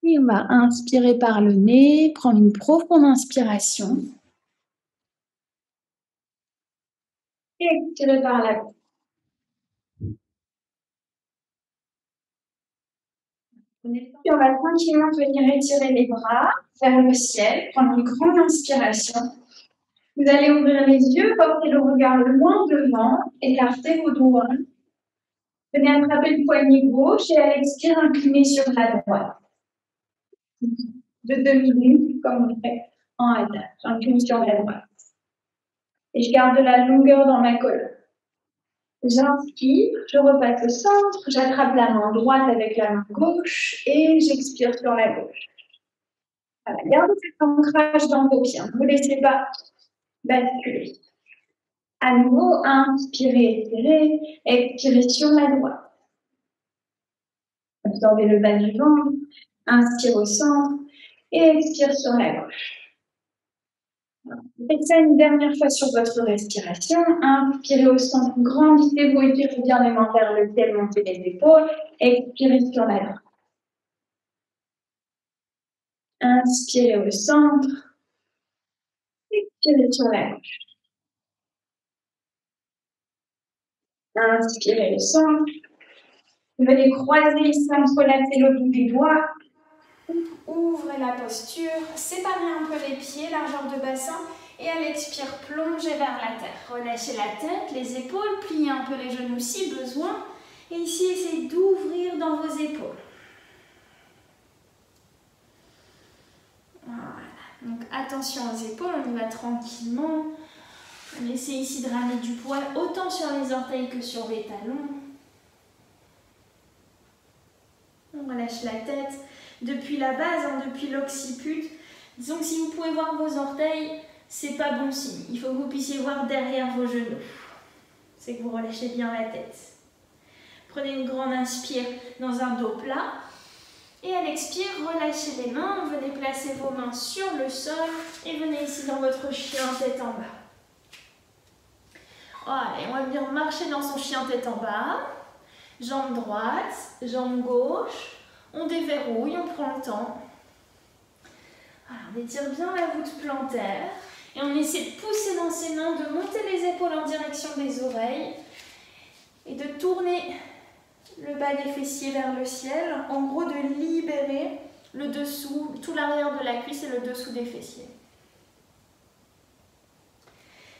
Et on va inspirer par le nez, prendre une profonde inspiration. Et expirer par la bouche. Et on va tranquillement venir étirer les bras vers le ciel, prendre une grande inspiration. Vous allez ouvrir les yeux, porter le regard loin devant, écarter vos doigts. Venez attraper le poignet gauche et à l'expire, incliner sur la droite. De demi-lune, comme on fait en hatha. J'incline sur la droite. Et je garde la longueur dans ma colonne. J'inspire, je repasse au centre, j'attrape la main droite avec la main gauche et j'expire sur la gauche. Voilà, gardez cet ancrage dans vos pieds, ne vous laissez pas basculer. À nouveau, inspirez, étirez, expirez sur la droite. Absorbez le bas du ventre, inspire au centre et expire sur la gauche. Faites ça une dernière fois sur votre respiration. Inspirez au centre, grandissez-vous, étirez bien les mains vers le ciel, montez les épaules. Expirez sur la droite. Inspirez au centre. Expirez sur la gauche. Inspirez au centre. Venez croiser ici entre la tête et le bout des doigts. Ouvrez la posture, séparez un peu les pieds, largeur de bassin. Et à l'expire, plongez vers la terre. Relâchez la tête, les épaules, pliez un peu les genoux si besoin. Et ici, essayez d'ouvrir dans vos épaules. Voilà. Donc attention aux épaules, on y va tranquillement. On essaie ici de ramener du poids autant sur les orteils que sur les talons. On relâche la tête depuis la base, depuis l'occiput. Disons que si vous pouvez voir vos orteils, c'est pas bon signe. Il faut que vous puissiez voir derrière vos genoux. C'est que vous relâchez bien la tête. Prenez une grande inspire dans un dos plat. Et à l'expire, relâchez les mains. Venez placer vos mains sur le sol. Et venez ici dans votre chien tête en bas. Allez, on va venir marcher dans son chien tête en bas. Jambe droite, jambe gauche. On déverrouille, on prend le temps. Alors, on étire bien la voûte plantaire. Et on essaie de pousser dans ses mains, de monter les épaules en direction des oreilles. Et de tourner le bas des fessiers vers le ciel. En gros, de libérer le dessous, tout l'arrière de la cuisse et le dessous des fessiers.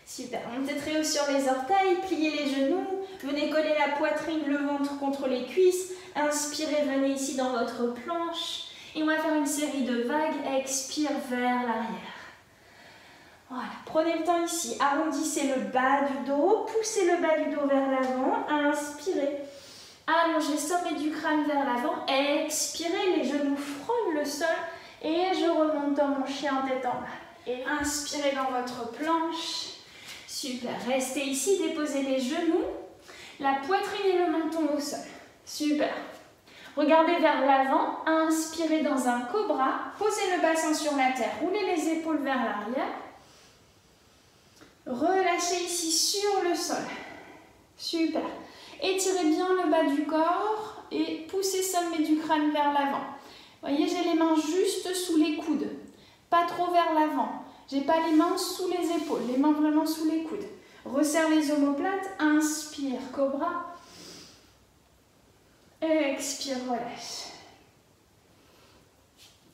Super. Montez très haut sur les orteils, pliez les genoux. Venez coller la poitrine, le ventre contre les cuisses. Inspirez, venez ici dans votre planche. Et on va faire une série de vagues. Expire vers l'arrière. Voilà, prenez le temps ici, arrondissez le bas du dos, poussez le bas du dos vers l'avant, inspirez, allongez le sommet du crâne vers l'avant, expirez, les genoux frôlent le sol et je remonte dans mon chien tête en bas. Et inspirez dans votre planche, super, restez ici, déposez les genoux, la poitrine et le menton au sol, super. Regardez vers l'avant, inspirez dans un cobra, posez le bassin sur la terre, roulez les épaules vers l'arrière. Relâchez ici sur le sol. Super. Étirez bien le bas du corps et poussez le sommet du crâne vers l'avant. Voyez, j'ai les mains juste sous les coudes. Pas trop vers l'avant. J'ai pas les mains sous les épaules. Les mains vraiment sous les coudes. Resserre les omoplates. Inspire, cobra. Expire, relâche.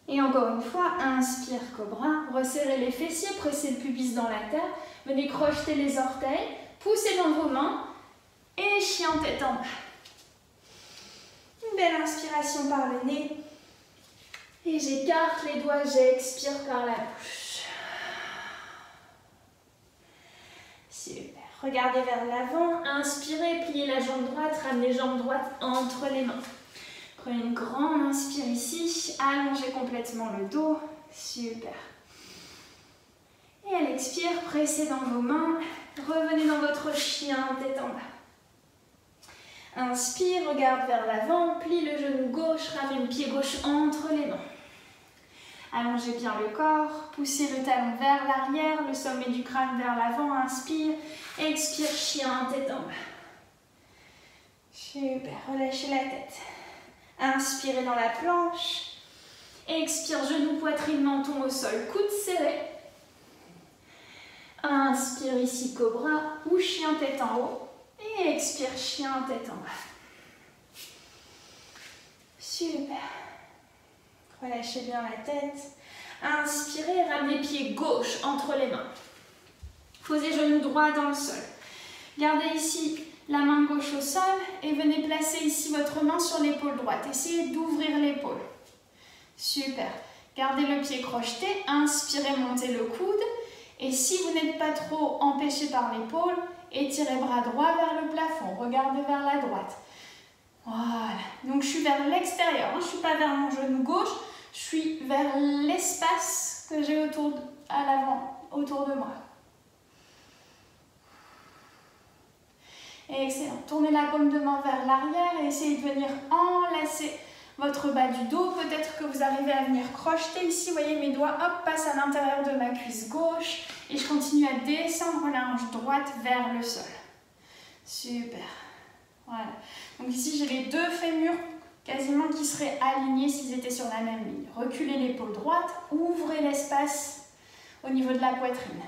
Et encore une fois, inspire, cobra. Resserrez les fessiers, pressez le pubis dans la terre. Venez crocheter les orteils, poussez dans vos mains et chien tête en bas. Une belle inspiration par le nez. Et j'écarte les doigts, j'expire par la bouche. Super. Regardez vers l'avant, inspirez, pliez la jambe droite, ramenez jambe droite entre les mains. Prenez une grande inspire ici, allongez complètement le dos. Super. Et à l'expire, pressez dans vos mains, revenez dans votre chien tête en bas. Inspire, regarde vers l'avant, plie le genou gauche, ramène le pied gauche entre les mains. Allongez bien le corps, poussez le talon vers l'arrière, le sommet du crâne vers l'avant, inspire, expire, chien tête en bas. Super, relâchez la tête. Inspirez dans la planche Expire, genou, poitrine, menton au sol, coude serré. Inspire ici, cobra ou chien tête en haut. Et expire, chien tête en bas. Super. Relâchez bien la tête. Inspirez, ramenez pied gauche entre les mains. Posez genou droit dans le sol. Gardez ici la main gauche au sol et venez placer ici votre main sur l'épaule droite. Essayez d'ouvrir l'épaule. Super. Gardez le pied crocheté. Inspirez, montez le coude. Et si vous n'êtes pas trop empêché par l'épaule, étirez bras droit vers le plafond. Regardez vers la droite. Voilà. Donc je suis vers l'extérieur. Je ne suis pas vers mon genou gauche. Je suis vers l'espace que j'ai autour de moi. Excellent. Tournez la paume de main vers l'arrière et essayez de venir enlacer votre bas du dos. Peut-être que vous arrivez à venir crocheter ici. Vous voyez, mes doigts passent à l'intérieur de ma cuisse gauche. Et je continue à descendre la hanche droite vers le sol. Super. Voilà. Donc ici, j'ai les deux fémurs quasiment qui seraient alignés s'ils étaient sur la même ligne. Reculez l'épaule droite. Ouvrez l'espace au niveau de la poitrine.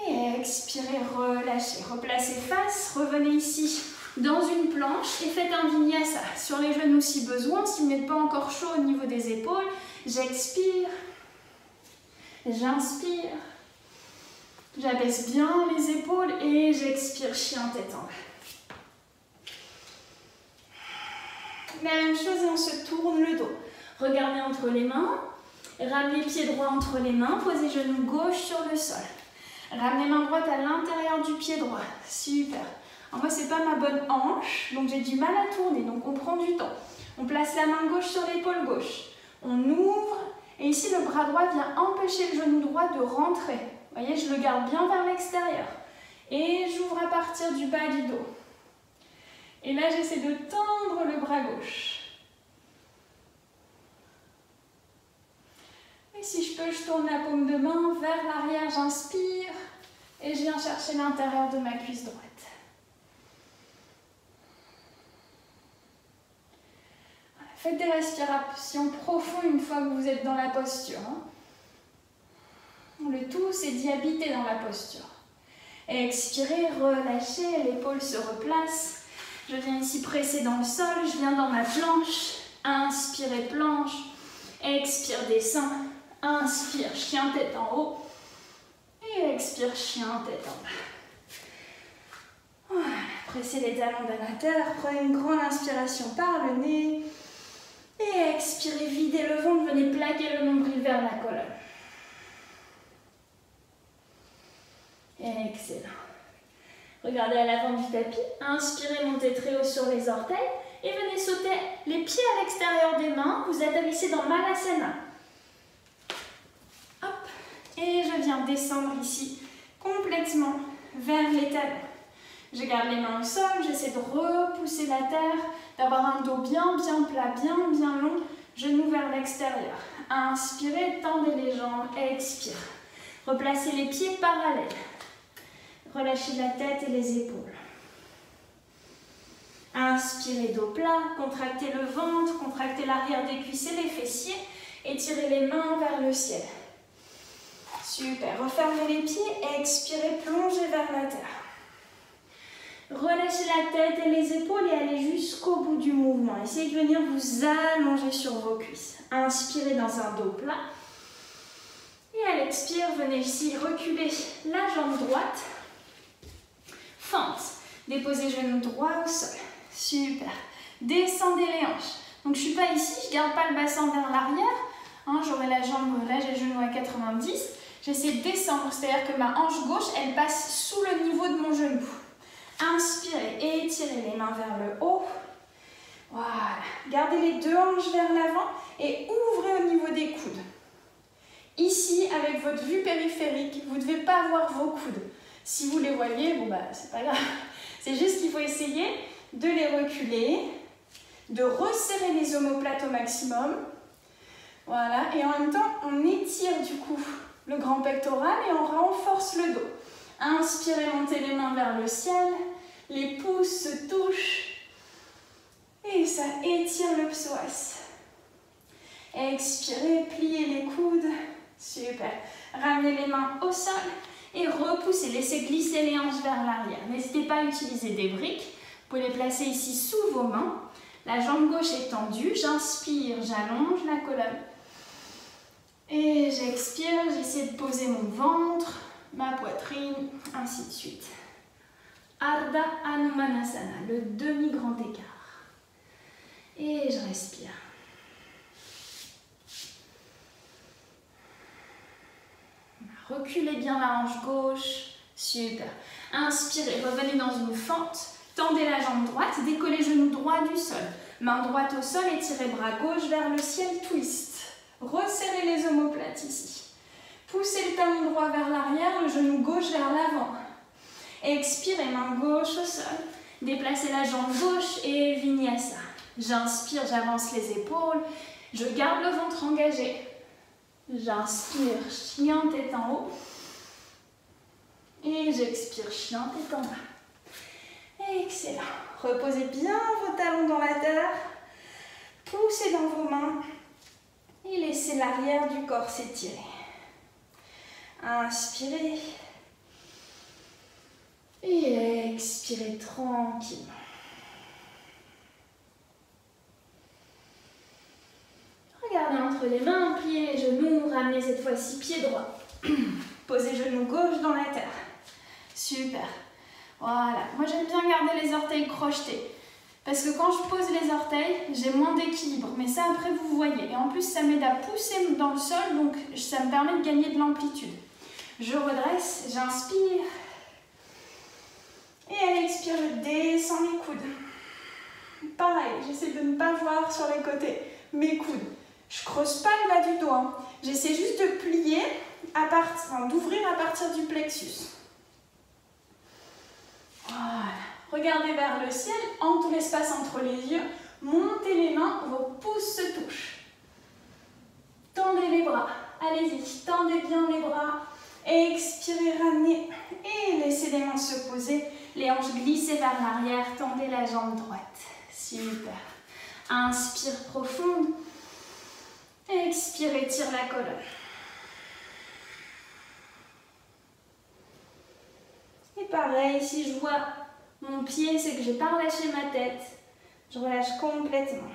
Et expirez, relâchez. Replacez face. Revenez ici dans une planche et faites un vinyasa. Sur les genoux si besoin. Si vous n'êtes pas encore chaud au niveau des épaules, j'expire. J'inspire. J'abaisse bien les épaules et j'expire, chien tête en bas. La même chose et on se tourne le dos. Regardez entre les mains. Ramenez pied droit entre les mains. Posez genou gauche sur le sol. Ramenez main droite à l'intérieur du pied droit. Super. Alors moi, ce n'est pas ma bonne hanche, donc j'ai du mal à tourner. Donc on prend du temps. On place la main gauche sur l'épaule gauche. On ouvre. Et ici, le bras droit vient empêcher le genou droit de rentrer. Vous voyez, je le garde bien vers l'extérieur. Et j'ouvre à partir du bas du dos. Et là, j'essaie de tendre le bras gauche. Et si je peux, je tourne la paume de main vers l'arrière, j'inspire. Et je viens chercher l'intérieur de ma cuisse droite. Voilà. Faites des respirations profondes une fois que vous êtes dans la posture. Le tout, c'est d'y habiter dans la posture. Expirez, relâchez, l'épaule se replace. Je viens ici presser dans le sol, je viens dans ma planche. Inspirez, planche. Expire, descend. Inspire, chien tête en haut. Et expire, chien tête en bas. Voilà. Pressez les talons vers la terre. Prenez une grande inspiration par le nez. Et expirez, videz le ventre. Venez plaquer le nombril vers la colonne. Excellent. Regardez à l'avant du tapis. Inspirez, montez très haut sur les orteils. Et venez sauter les pieds à l'extérieur des mains. Vous atterrissez dans Malasana. Hop. Et je viens descendre ici complètement vers les talons. Je garde les mains au sol. J'essaie de repousser la terre. D'avoir un dos bien plat, bien long. Genoux vers l'extérieur. Inspirez, tendez les jambes. Expire. Replacez les pieds parallèles. Relâchez la tête et les épaules. Inspirez, dos plat, contractez le ventre, contractez l'arrière des cuisses et les fessiers. Étirez les mains vers le ciel. Super, refermez les pieds, expirez, plongez vers la terre. Relâchez la tête et les épaules et allez jusqu'au bout du mouvement. Essayez de venir vous allonger sur vos cuisses. Inspirez dans un dos plat. Et à l'expire, venez ici reculer la jambe droite. Fente. Déposez genou droit au sol. Super. Descendez les hanches. Donc je ne suis pas ici, je ne garde pas le bassin vers l'arrière. J'aurai la jambe, là j'ai le genou à 90. J'essaie de descendre, c'est-à-dire que ma hanche gauche, elle passe sous le niveau de mon genou. Inspirez et étirez les mains vers le haut. Voilà. Gardez les deux hanches vers l'avant et ouvrez au niveau des coudes. Ici, avec votre vue périphérique, vous ne devez pas voir vos coudes. Si vous les voyez, bon bah c'est pas grave. C'est juste qu'il faut essayer de les reculer, de resserrer les omoplates au maximum. Voilà, et en même temps, on étire du coup le grand pectoral et on renforce le dos. Inspirez, montez les mains vers le ciel, les pouces se touchent et ça étire le psoas. Expirez, pliez les coudes. Super. Ramenez les mains au sol et repoussez. Laissez glisser les hanches vers l'arrière. N'hésitez pas à utiliser des briques. Vous pouvez les placer ici sous vos mains. La jambe gauche est tendue. J'inspire, j'allonge la colonne. Et j'expire, j'essaie de poser mon ventre, ma poitrine, ainsi de suite. Ardha Hanumanasana, le demi-grand écart. Et je respire. Reculez bien la hanche gauche. Super. Inspirez, revenez dans une fente. Tendez la jambe droite, décollez genou droit du sol. Main droite au sol, étirez bras gauche vers le ciel, twist. Resserrez les omoplates ici. Poussez le talon droit vers l'arrière, le genou gauche vers l'avant. Expirez, main gauche au sol. Déplacez la jambe gauche et Vinyasa. J'inspire, j'avance les épaules. Je garde le ventre engagé. J'inspire, chien tête en haut. Et j'expire, chien tête en bas. Excellent. Reposez bien vos talons dans la terre. Poussez dans vos mains. Et laissez l'arrière du corps s'étirer. Inspirez. Et expirez tranquillement. Regardez entre les mains, pliez les genoux, ramenez cette fois-ci pied droit. Posez genou gauche dans la terre. Super. Voilà. Moi j'aime bien garder les orteils crochetés. Parce que quand je pose les orteils, j'ai moins d'équilibre. Mais ça, après, vous voyez. Et en plus, ça m'aide à pousser dans le sol, donc ça me permet de gagner de l'amplitude. Je redresse, j'inspire. Et à l'expire, je descends mes coudes. Pareil, j'essaie de ne pas voir sur les côtés mes coudes. Je ne creuse pas le bas du dos. Hein. J'essaie juste de plier, d'ouvrir à partir du plexus. Voilà. Regardez vers le ciel, entre l'espace entre les yeux, montez les mains, vos pouces se touchent. Tendez les bras, allez-y, tendez bien les bras, expirez, ramenez et laissez les mains se poser, les hanches glissées vers l'arrière, tendez la jambe droite. Super. Inspire profonde, expire, étire la colonne. Et pareil, si je vois mon pied, c'est que je n'ai pas relâché ma tête. Je relâche complètement.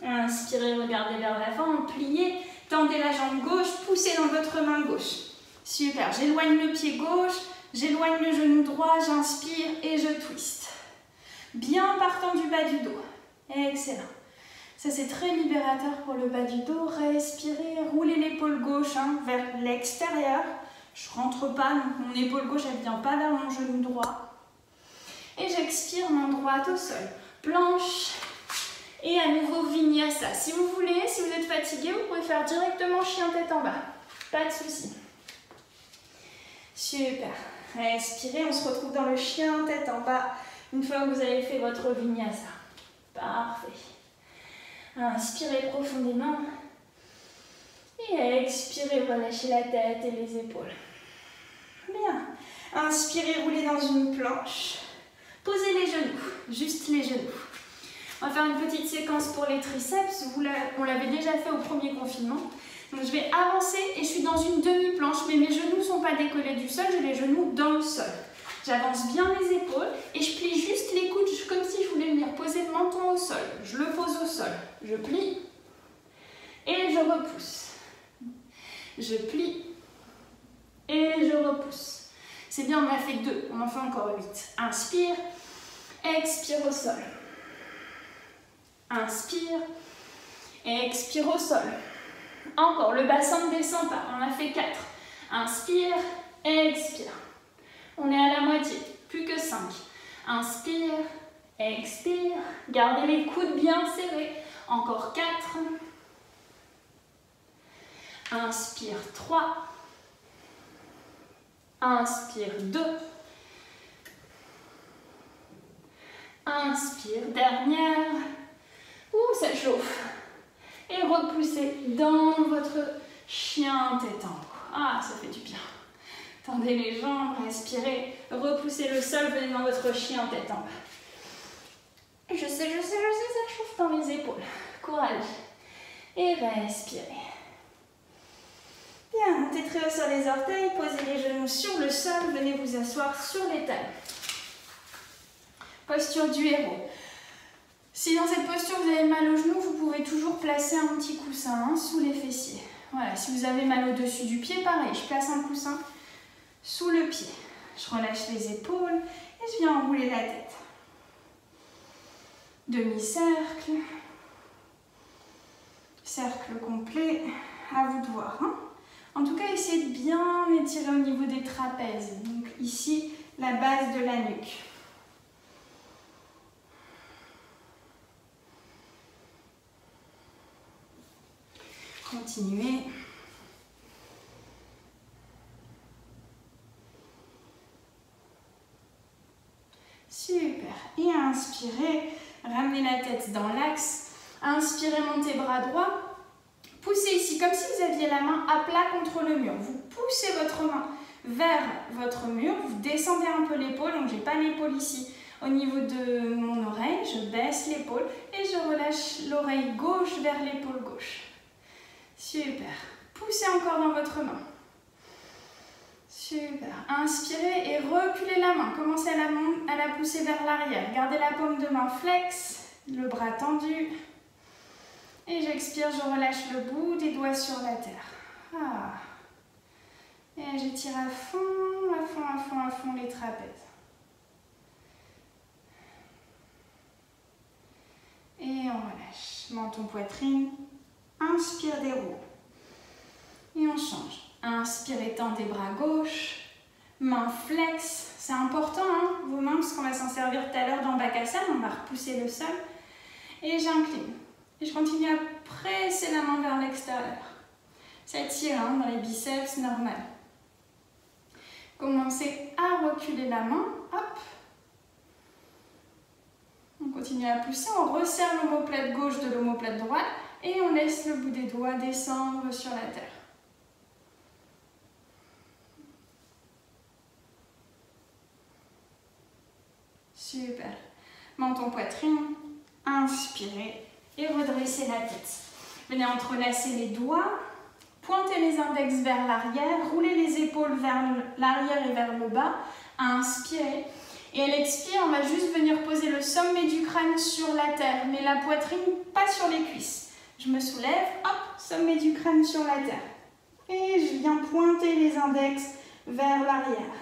Inspirez, regardez vers l'avant, pliez, tendez la jambe gauche, poussez dans votre main gauche. Super, j'éloigne le pied gauche, j'éloigne le genou droit, j'inspire et je twist. Bien partant du bas du dos. Excellent. Ça, c'est très libérateur pour le bas du dos. Respirez, roulez l'épaule gauche vers l'extérieur. Je ne rentre pas, donc mon épaule gauche, elle ne vient pas vers mon genou droit. Et j'expire, main droite au sol. Planche. Et à nouveau Vinyasa. Si vous voulez, si vous êtes fatigué, vous pouvez faire directement chien tête en bas. Pas de souci. Super. Respirez, on se retrouve dans le chien tête en bas une fois que vous avez fait votre Vinyasa. Parfait. Inspirez profondément. Et expirez, relâchez la tête et les épaules. Bien. Inspirez, roulez dans une planche. Posez les genoux, juste les genoux. On va faire une petite séquence pour les triceps. On l'avait déjà fait au premier confinement. Donc je vais avancer et je suis dans une demi-planche, mais mes genoux ne sont pas décollés du sol, j'ai les genoux dans le sol. J'avance bien les épaules et je plie juste les coudes comme si je voulais venir poser le menton au sol. Je le pose au sol, je plie et je repousse. Je plie et je repousse. C'est bien, on en a fait 2, on en fait encore 8. Inspire, expire au sol. Inspire, expire au sol. Encore, le bassin ne descend pas, on a fait 4. Inspire, expire. On est à la moitié, plus que 5. Inspire, expire. Gardez les coudes bien serrés. Encore 4. Inspire 3. Inspire 2. Inspire, dernière. Ouh, ça chauffe. Et repoussez dans votre chien tête en haut. Ah, ça fait du bien. Tendez les jambes, respirez. Repoussez le sol, venez dans votre chien tête en bas. Je sais, ça chauffe dans les épaules. Courage. Et respirez. Bien, montez très haut sur les orteils, posez les genoux sur le sol, venez vous asseoir sur les talons. Posture du héros. Si dans cette posture vous avez mal aux genoux, vous pouvez toujours placer un petit coussin sous les fessiers. Voilà, si vous avez mal au-dessus du pied, pareil, je place un coussin sous le pied. Je relâche les épaules et je viens enrouler la tête. Demi-cercle. Cercle complet, à vous de voir. Hein. En tout cas, essayez de bien étirer au niveau des trapèzes. Donc ici, la base de la nuque. Continuez. Super. Et inspirez, ramenez la tête dans l'axe. Inspirez, montez bras droit. Poussez ici comme si vous aviez la main à plat contre le mur. Vous poussez votre main vers votre mur. Vous descendez un peu l'épaule. Donc, je n'ai pas l'épaule ici au niveau de mon oreille. Je baisse l'épaule et je relâche l'oreille gauche vers l'épaule gauche. Super. Poussez encore dans votre main. Super. Inspirez et reculez la main. Commencez à la pousser vers l'arrière. Gardez la paume de main flex, le bras tendu. Et j'expire, je relâche le bout des doigts sur la terre. Ah. Et j'étire à fond les trapèzes. Et on relâche. Menton, poitrine. Inspire, déroule. Et on change. Inspire, étendez bras gauche. Main flex. C'est important, hein, vos mains, parce qu'on va s'en servir tout à l'heure dans Bakasana. On va repousser le sol. Et j'incline. Et je continue à presser la main vers l'extérieur. Ça tire hein, dans les biceps, normal. Commencez à reculer la main. Hop. On continue à pousser. On resserre l'omoplate gauche de l'omoplate droite. Et on laisse le bout des doigts descendre sur la terre. Super. Menton, poitrine. Inspirez et redressez la tête. Venez entrelacer les doigts. Pointez les index vers l'arrière. Roulez les épaules vers l'arrière et vers le bas. Inspirez. Et à l'expire, on va juste venir poser le sommet du crâne sur la terre. Mais la poitrine, pas sur les cuisses. Je me soulève, hop, sommet du crâne sur la terre. Et je viens pointer les index vers l'arrière.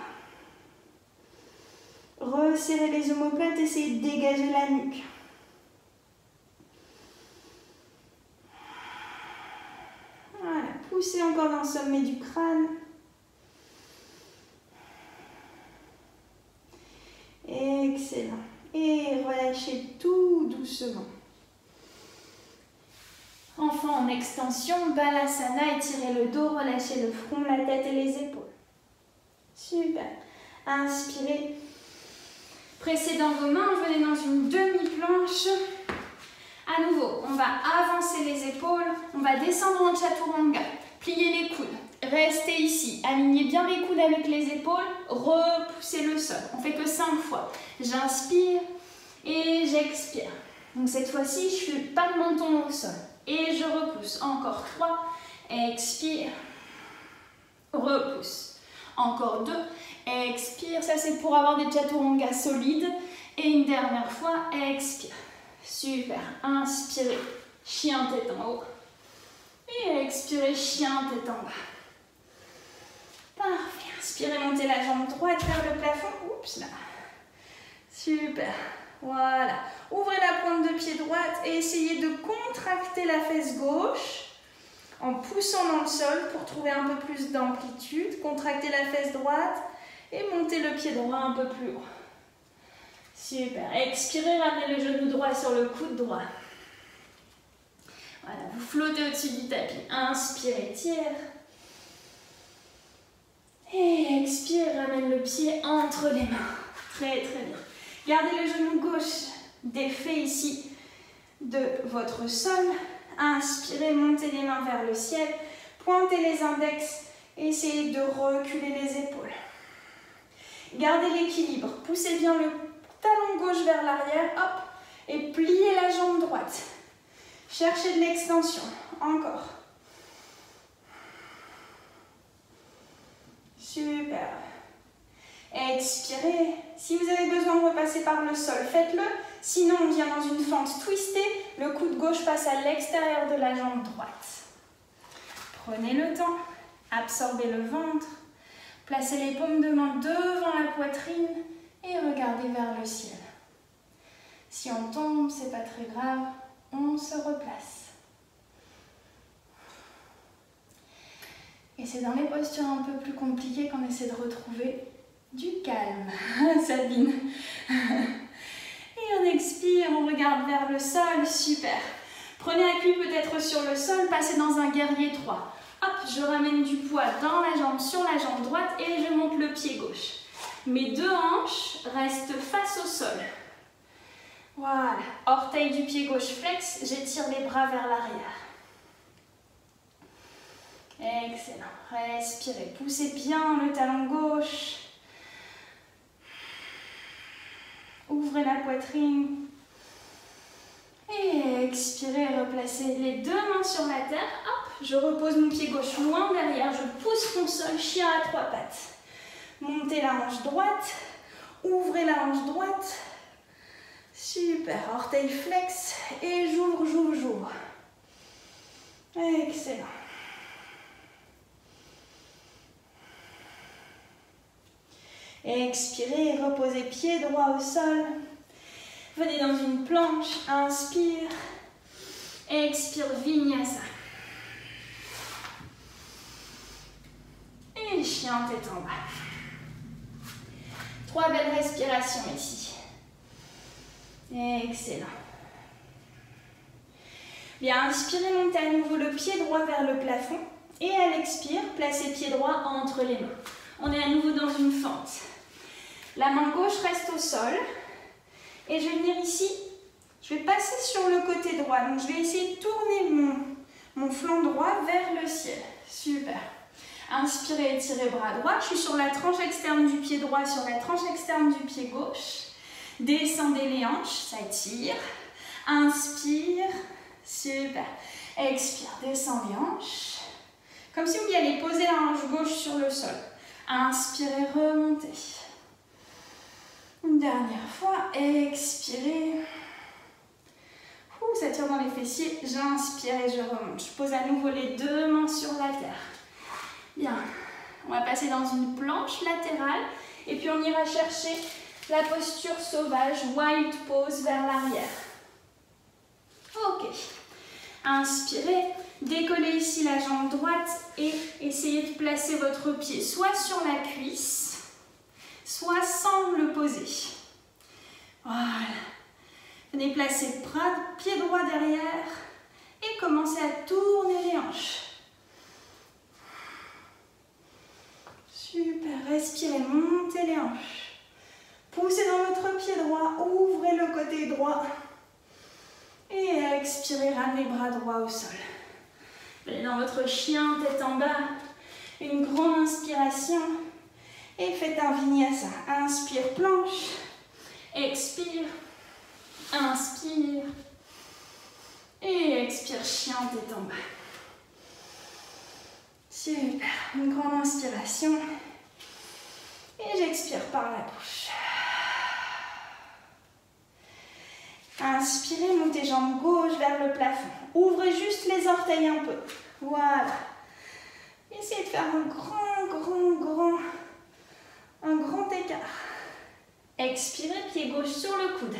Resserrez les omoplates, essayez de dégager la nuque. Voilà, poussez encore dans le sommet du crâne. Excellent. Et relâchez tout doucement. Enfin, en extension, Balasana, étirez le dos, relâchez le front, la tête et les épaules. Super. Inspirez. Pressez dans vos mains, venez dans une demi-planche. À nouveau, on va avancer les épaules, on va descendre en chaturanga, plier les coudes, restez ici, alignez bien les coudes avec les épaules, repoussez le sol. On fait que 5 fois. J'inspire et j'expire. Donc cette fois-ci, je ne fais pas de menton au sol. Et je repousse. Encore 3. Expire. Repousse. Encore 2. Expire. Ça, c'est pour avoir des chaturangas solides. Et une dernière fois, expire. Super. Inspirez. Chien tête en haut. Et expirez. Chien tête en bas. Parfait. Inspirez. Montez la jambe droite vers le plafond. Oups là. Super. Voilà. Ouvrez la pointe de pied droite et essayez de contracter la fesse gauche en poussant dans le sol pour trouver un peu plus d'amplitude. Contractez la fesse droite et montez le pied droit un peu plus haut. Super. Expirez, ramenez le genou droit sur le coude droit. Voilà, vous flottez au-dessus du tapis. Inspirez, tire. Et expire, ramène le pied entre les mains. Très très bien. Gardez le genou gauche défait ici de votre sol. Inspirez, montez les mains vers le ciel. Pointez les index. Essayez de reculer les épaules. Gardez l'équilibre. Poussez bien le talon gauche vers l'arrière. Hop. Et pliez la jambe droite. Cherchez de l'extension. Encore. Super. Expirez. Si vous avez besoin de repasser par le sol, faites-le. Sinon, on vient dans une fente twistée. Le coude gauche passe à l'extérieur de la jambe droite. Prenez le temps. Absorbez le ventre. Placez les paumes de main devant la poitrine et regardez vers le ciel. Si on tombe, c'est pas très grave. On se replace. Et c'est dans les postures un peu plus compliquées qu'on essaie de retrouver du calme. Sabine. Et on expire, on regarde vers le sol. Super. Prenez appui peut-être sur le sol, passez dans un guerrier 3. Hop, je ramène du poids dans la jambe, sur la jambe droite et je monte le pied gauche. Mes deux hanches restent face au sol. Voilà. Orteil du pied gauche flex, j'étire les bras vers l'arrière. Excellent. Respirez. Poussez bien le talon gauche. Ouvrez la poitrine. Et expirez, replacez les deux mains sur la terre. Hop, je repose mon pied gauche loin derrière. Je pousse mon sol, chien à trois pattes. Montez la hanche droite. Ouvrez la hanche droite. Super. Orteil flex. Et j'ouvre, j'ouvre, j'ouvre. Excellent. Expirez, reposez pied droit au sol. Venez dans une planche, inspire. Expire, vinyasa. Et chien tête en bas. 3 belles respirations ici. Excellent. Bien, inspirez, montez à nouveau le pied droit vers le plafond. Et à l'expire, placez pied droit entre les mains. On est à nouveau dans une fente. La main gauche reste au sol. Et je vais venir ici. Je vais passer sur le côté droit. Donc, je vais essayer de tourner mon flanc droit vers le ciel. Super. Inspirez, étirez bras droit. Je suis sur la tranche externe du pied droit, sur la tranche externe du pied gauche. Descendez les hanches, ça tire. Inspire. Super. Expire, descends les hanches. Comme si vous alliez poser la hanche gauche sur le sol. Inspirez, remontez. Une dernière fois, expirez. Ça tire dans les fessiers. J'inspire et je remonte. Je pose à nouveau les deux mains sur la terre. Bien. On va passer dans une planche latérale. Et puis on ira chercher la posture sauvage, wild pose vers l'arrière. Ok. Inspirez. Décollez ici la jambe droite et essayez de placer votre pied soit sur la cuisse, soit sans le poser. Voilà. Venez placer pied droit derrière et commencez à tourner les hanches. Super. Respirez, montez les hanches. Poussez dans votre pied droit, ouvrez le côté droit. Et expirez, ramenez les bras droits au sol. Venez dans votre chien, tête en bas. Une grande inspiration. Et faites un vinyasa. Inspire, planche. Expire. Inspire. Et expire, chien, tête en bas. Super. Une grande inspiration. Et j'expire par la bouche. Inspirez, montez jambe gauche vers le plafond. Ouvrez juste les orteils un peu. Voilà. Essayez de faire un grand écart. Expirez, pied gauche sur le coude.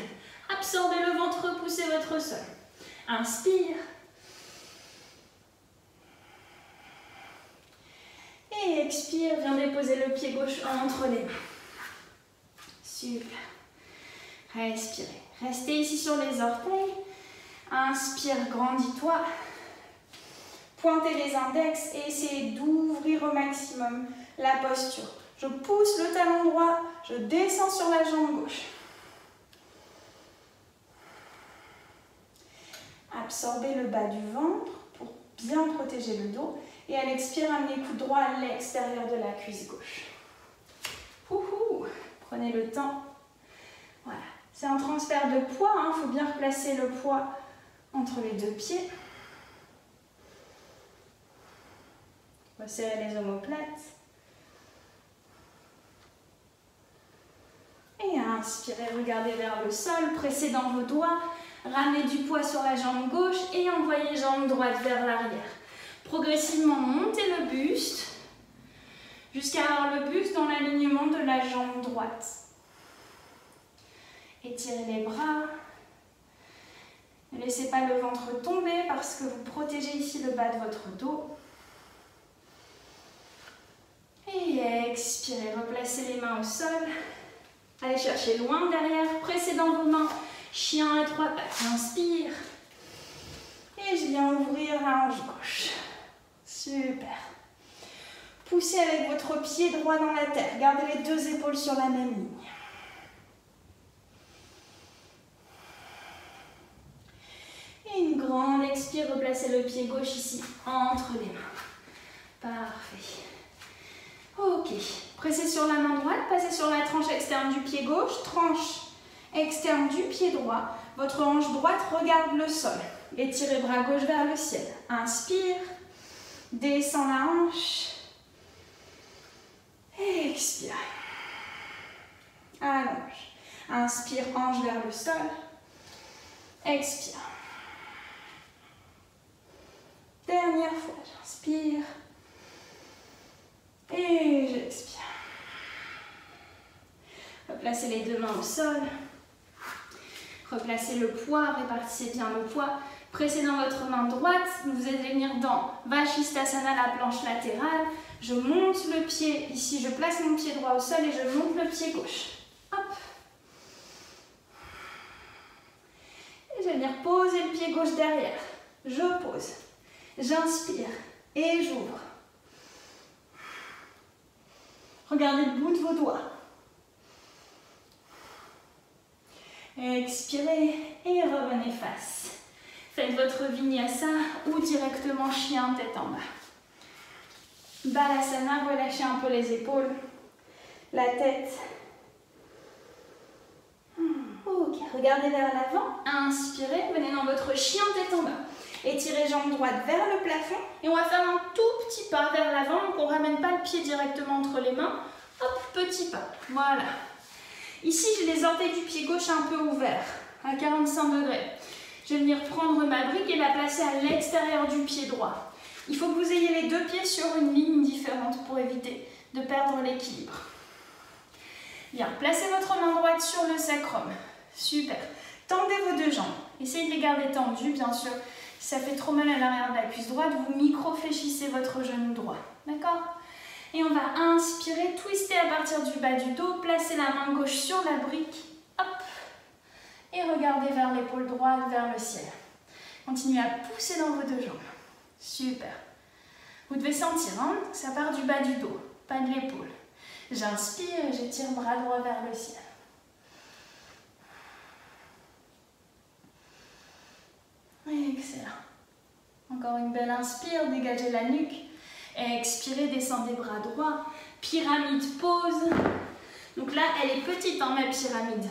Absorbez le ventre, repoussez votre sol. Inspire. Et expire, viens déposer le pied gauche entre les mains. Super. Respirez. Restez ici sur les orteils. Inspire, grandis-toi. Pointez les index et essayez d'ouvrir au maximum la posture. Je pousse le talon droit, je descends sur la jambe gauche. Absorbez le bas du ventre pour bien protéger le dos. Et à l'expire, amenez le coude droit à l'extérieur de la cuisse gauche. Prenez le temps. Voilà. C'est un transfert de poids, il faut bien replacer le poids entre les deux pieds. Resserrez les omoplates. Et inspirez, regardez vers le sol, pressez dans vos doigts, ramenez du poids sur la jambe gauche et envoyez jambe droite vers l'arrière. Progressivement, montez le buste jusqu'à avoir le buste dans l'alignement de la jambe droite. Étirez les bras. Ne laissez pas le ventre tomber parce que vous protégez ici le bas de votre dos. Et expirez, replacez les mains au sol. Allez chercher loin derrière, pressez dans vos mains. Chien à trois pattes, inspire. Et je viens ouvrir la hanche gauche. Super. Poussez avec votre pied droit dans la terre. Gardez les deux épaules sur la même ligne. Et une grande expire, replacez le pied gauche ici, entre les mains. Parfait. Ok. Pressez sur la main droite, passez sur la tranche externe du pied gauche, tranche externe du pied droit. Votre hanche droite regarde le sol. Étirez bras gauche vers le ciel. Inspire. Descends la hanche. Expire. Allonge. Inspire, hanche vers le sol. Expire. Dernière fois, j'inspire. Et j'expire. Replacez les deux mains au sol. Replacez le poids, répartissez bien le poids. Pressez dans votre main droite. Vous allez venir dans Vashisthasana, la planche latérale. Je monte le pied, ici je place mon pied droit au sol et je monte le pied gauche. Hop. Et je vais venir poser le pied gauche derrière. Je pose. J'inspire et j'ouvre. Regardez le bout de vos doigts. Expirez et revenez face. Faites votre vinyasa ou directement chien tête en bas. Balasana, relâchez un peu les épaules, la tête. Ok, regardez vers l'avant, inspirez, venez dans votre chien tête en bas. Étirez jambe droite vers le plafond et on va faire un tout petit pas vers l'avant, donc on ne ramène pas le pied directement entre les mains. Hop, petit pas, voilà. Ici, j'ai les orteils du pied gauche un peu ouverts, à 45 degrés. Je vais venir prendre ma brique et la placer à l'extérieur du pied droit. Il faut que vous ayez les deux pieds sur une ligne différente pour éviter de perdre l'équilibre. Bien, placez votre main droite sur le sacrum. Super. Tendez vos deux jambes. Essayez de les garder tendues, bien sûr. Si ça fait trop mal à l'arrière de la cuisse droite, vous micro-fléchissez votre genou droit. D'accord? Et on va inspirer, twister à partir du bas du dos, placer la main gauche sur la brique. Hop. Et regardez vers l'épaule droite, vers le ciel. Continuez à pousser dans vos deux jambes. Super. Vous devez sentir, hein, ça part du bas du dos, pas de l'épaule. J'inspire et j'étire bras droit vers le ciel. Excellent. Encore une belle inspire, dégagez la nuque. Expirez, descendez bras droits. Pyramide, pause. Donc là, elle est petite, hein, ma pyramide.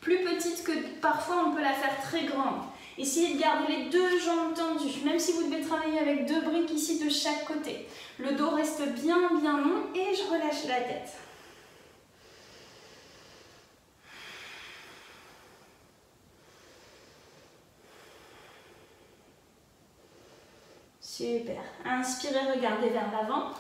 Plus petite que parfois on peut la faire très grande. Essayez de garder les deux jambes tendues, même si vous devez travailler avec deux briques ici de chaque côté. Le dos reste bien long et je relâche la tête. Super. Inspirez, regardez vers l'avant.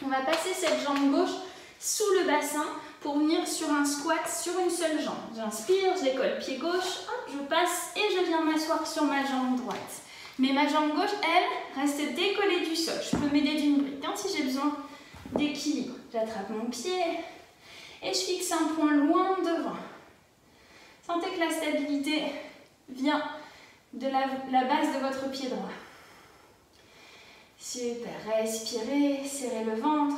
On va passer cette jambe gauche sous le bassin pour venir sur un squat sur une seule jambe. J'inspire, je décolle pied gauche, hop, je passe et je viens m'asseoir sur ma jambe droite. Mais ma jambe gauche, elle, reste décollée du sol. Je peux m'aider d'une brique hein, si j'ai besoin d'équilibre. J'attrape mon pied et je fixe un point loin devant. Sentez que la stabilité vient de la base de votre pied droit. Super, respirez, serrez le ventre.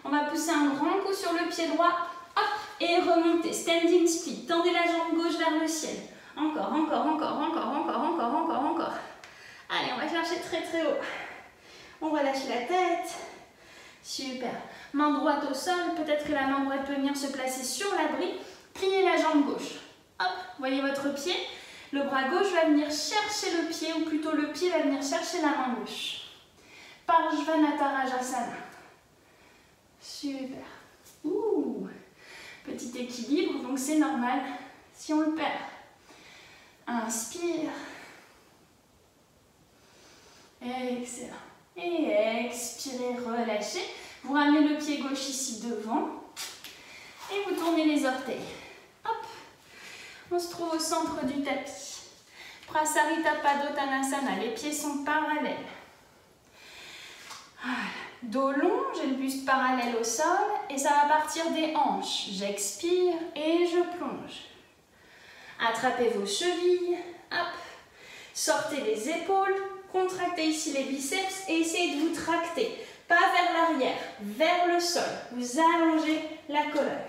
On va pousser un grand coup sur le pied droit, hop, et remonter, standing split. Tendez la jambe gauche vers le ciel. Encore. Allez, on va chercher très haut. On relâche la tête. Super. Main droite au sol, peut-être que la main droite peut venir se placer sur l'abri. Pliez la jambe gauche. Hop, voyez votre pied. Le bras gauche va venir chercher le pied, ou plutôt le pied va venir chercher la main gauche. Parshvanatha Rajasana. Super. Ouh. Petit équilibre, donc c'est normal si on le perd. Inspire. Excellent. Et expirez, relâchez. Vous ramenez le pied gauche ici devant. Et vous tournez les orteils. Hop. On se trouve au centre du tapis. Prasarita Padottanasana. Les pieds sont parallèles. Voilà. Dos long, j'ai le buste parallèle au sol. Et ça va partir des hanches. J'expire et je plonge. Attrapez vos chevilles. Hop. Sortez les épaules. Contractez ici les biceps et essayez de vous tracter. Pas vers l'arrière, vers le sol. Vous allongez la colonne.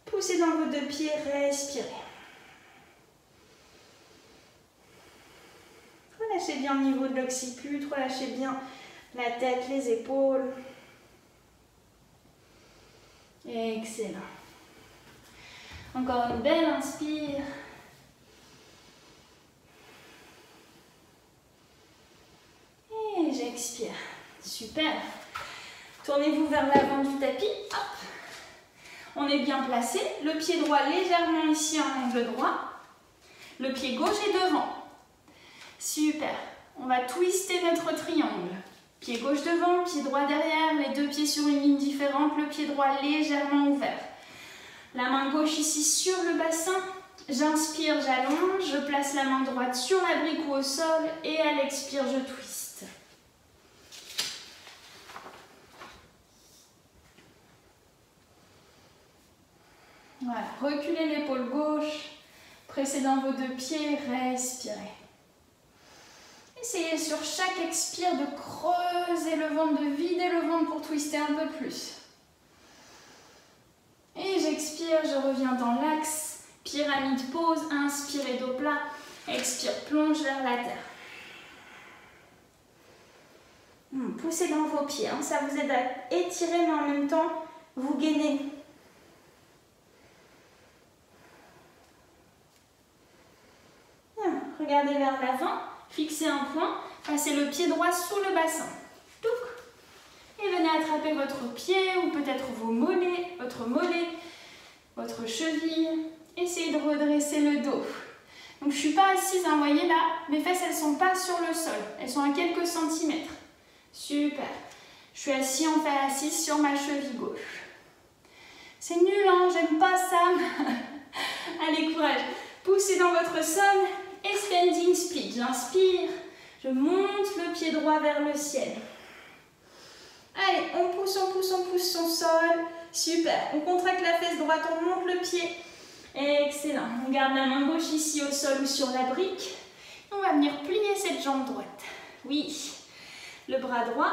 Poussez dans vos deux pieds, respirez. Relâchez bien au niveau de l'occiput, relâchez bien la tête, les épaules. Excellent. Encore une belle inspire. Et j'expire. Super. Tournez-vous vers l'avant du tapis. Hop. On est bien placé. Le pied droit légèrement ici en angle droit. Le pied gauche est devant. Super. On va twister notre triangle. Pied gauche devant, pied droit derrière, les deux pieds sur une ligne différente, le pied droit légèrement ouvert. La main gauche ici sur le bassin. J'inspire, j'allonge, je place la main droite sur la brique ou au sol et à l'expire, je twiste. Voilà, reculez l'épaule gauche, pressez dans vos deux pieds, respirez. Essayez sur chaque expire de creuser le ventre, de vider le ventre pour twister un peu plus. Et j'expire, je reviens dans l'axe, pyramide pose, inspirez dos plat, expire, plonge vers la terre. Poussez dans vos pieds, hein, ça vous aide à étirer mais en même temps vous gainez. Regardez vers l'avant, fixez un point, passez le pied droit sous le bassin. Touc. Et venez attraper votre pied ou peut-être vos mollets, votre cheville. Essayez de redresser le dos. Donc je ne suis pas assise, hein, voyez là, mes fesses elles ne sont pas sur le sol, elles sont à quelques centimètres. Super. Je suis assise sur ma cheville gauche. C'est nul, hein, j'aime pas ça. Allez, courage. Poussez dans votre sol. Et standing split, j'inspire, je monte le pied droit vers le ciel. Allez, on pousse son sol. Super, on contracte la fesse droite, on monte le pied. Excellent, on garde la main gauche ici au sol ou sur la brique. On va venir plier cette jambe droite. Oui, le bras droit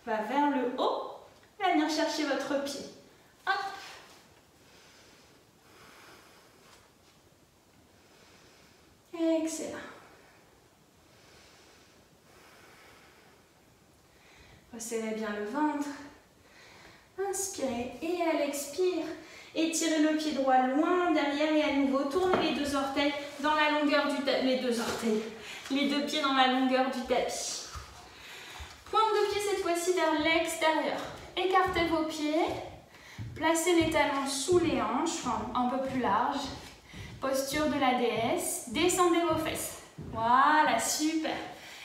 va vers le haut, va venir chercher votre pied. Hop. Excellent. Resserrez bien le ventre. Inspirez et à l'expire, étirez le pied droit loin derrière et à nouveau tournez les deux orteils dans la longueur du tapis. Les deux pieds dans la longueur du tapis. Pointe de pied cette fois-ci vers l'extérieur. Écartez vos pieds. Placez les talons sous les hanches, un peu plus large. Posture de la déesse, descendez vos fesses. Voilà, super.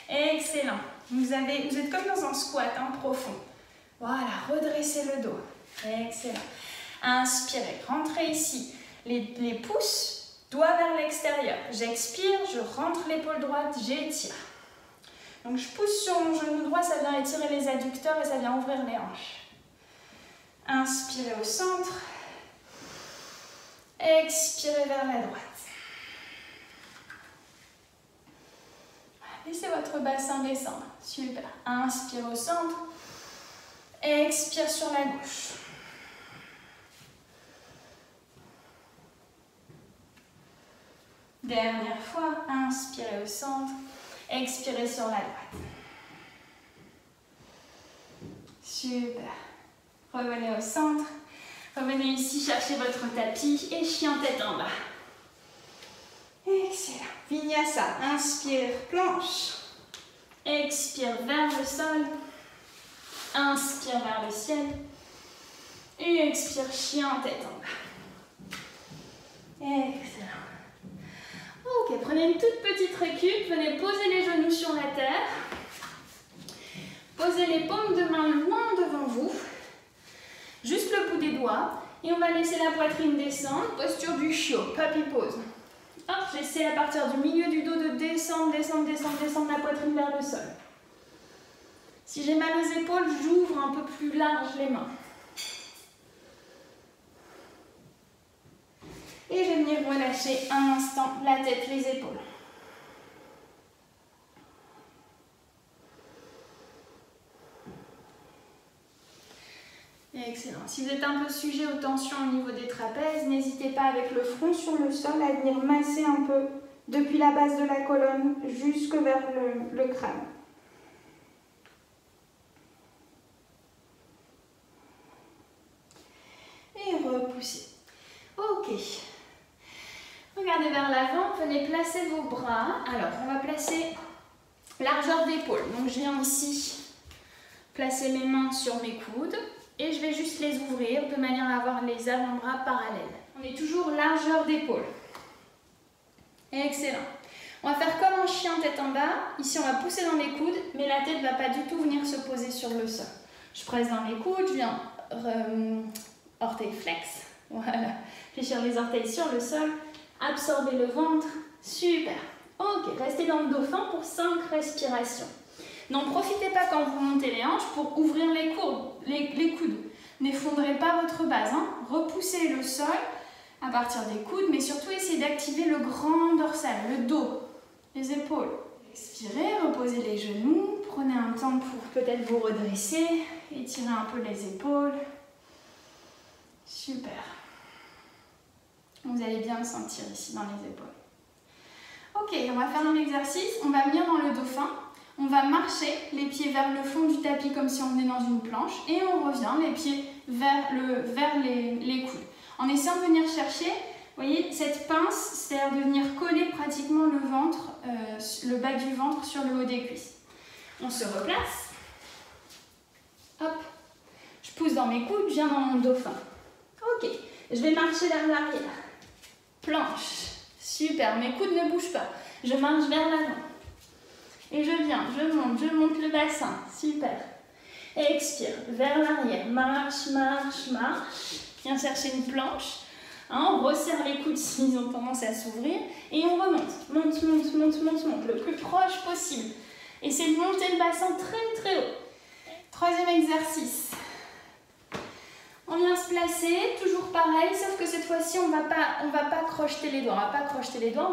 Excellent. Vous êtes comme dans un squat profond. Voilà, redressez le dos. Excellent. Inspirez, rentrez ici. Les pouces, doigts vers l'extérieur. J'expire, je rentre l'épaule droite, j'étire. Donc je pousse sur mon genou droit, ça vient étirer les adducteurs et ça vient ouvrir les hanches. Inspirez au centre. Expirez vers la droite. Laissez votre bassin descendre. Super. Inspire au centre. Expire sur la gauche. Dernière fois. Inspirez au centre. Expirez sur la droite. Super. Revenez au centre. Revenez ici chercher votre tapis et chien tête en bas. Excellent. Vinyasa. Inspire, planche. Expire vers le sol. Inspire vers le ciel. Et expire, chien tête en bas. Excellent. Ok, prenez une toute petite récup. Venez poser les genoux sur la terre. Posez les paumes de main loin devant vous. Juste le bout des doigts. Et on va laisser la poitrine descendre. Posture du chiot, puppy pose. Hop, j'essaie à partir du milieu du dos de descendre, descendre, descendre, descendre la poitrine vers le sol. Si j'ai mal aux épaules, j'ouvre un peu plus large les mains. Et je vais venir relâcher un instant la tête, les épaules. Excellent. Si vous êtes un peu sujet aux tensions au niveau des trapèzes, n'hésitez pas avec le front sur le sol à venir masser un peu depuis la base de la colonne jusque vers le crâne. Et repoussez. Ok. Regardez vers l'avant, venez placer vos bras. Alors, on va placer largeur d'épaule. Donc, je viens ici placer mes mains sur mes coudes. Et je vais juste les ouvrir de manière à avoir les avant-bras parallèles. On est toujours largeur d'épaule. Excellent. On va faire comme un chien tête en bas. Ici, on va pousser dans les coudes, mais la tête ne va pas du tout venir se poser sur le sol. Je presse dans les coudes, je viens orteil flex. Voilà. Fléchir les orteils sur le sol. Absorber le ventre. Super. Ok, restez dans le dauphin pour 5 respirations. N'en profitez pas quand vous montez les hanches pour ouvrir les coudes. N'effondrez pas votre base. Hein. Repoussez le sol à partir des coudes, mais surtout essayez d'activer le grand dorsal, le dos, les épaules. Expirez, reposez les genoux. Prenez un temps pour peut-être vous redresser. Étirez un peu les épaules. Super. Vous allez bien le sentir ici dans les épaules. Ok, on va faire un exercice. On va venir dans le dauphin. On va marcher les pieds vers le fond du tapis comme si on venait dans une planche et on revient les pieds vers les coudes. En essayant de venir chercher, vous voyez, cette pince, c'est-à-dire de venir coller pratiquement le ventre, le bas du ventre sur le haut des cuisses. On se replace. Hop. Je pousse dans mes coudes, je viens dans mon dauphin. Ok. Je vais marcher vers l'arrière. Planche. Super. Mes coudes ne bougent pas. Je marche vers l'avant. Et je viens, je monte le bassin. Super. Expire, vers l'arrière. Marche, marche, marche. Viens chercher une planche. Hein, on resserre les coudes s'ils ont tendance à s'ouvrir. Et on remonte. Monte, monte, monte, monte, monte. Le plus proche possible. Essayez de monter le bassin très, très haut. Troisième exercice. On vient se placer, toujours pareil, sauf que cette fois-ci, on va pas crocheter les doigts.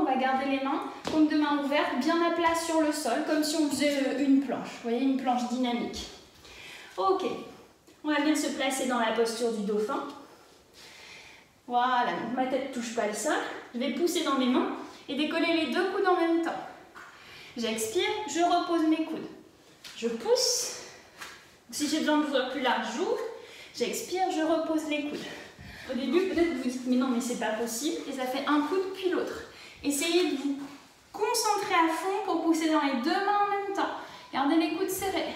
On va garder les mains, paumes de main ouvertes, bien à plat sur le sol, comme si on faisait une planche. Vous voyez, une planche dynamique. Ok. On va venir se placer dans la posture du dauphin. Voilà, donc ma tête ne touche pas le sol. Je vais pousser dans mes mains et décoller les deux coudes en même temps. J'expire, je repose mes coudes. Je pousse. Si j'ai besoin d'ouvrir plus large, j'ouvre. J'expire, je repose les coudes. Au début, peut-être vous vous dites, mais non, mais c'est pas possible. Et ça fait un coude puis l'autre. Essayez de vous concentrer à fond pour pousser dans les deux mains en même temps. Gardez les coudes serrés.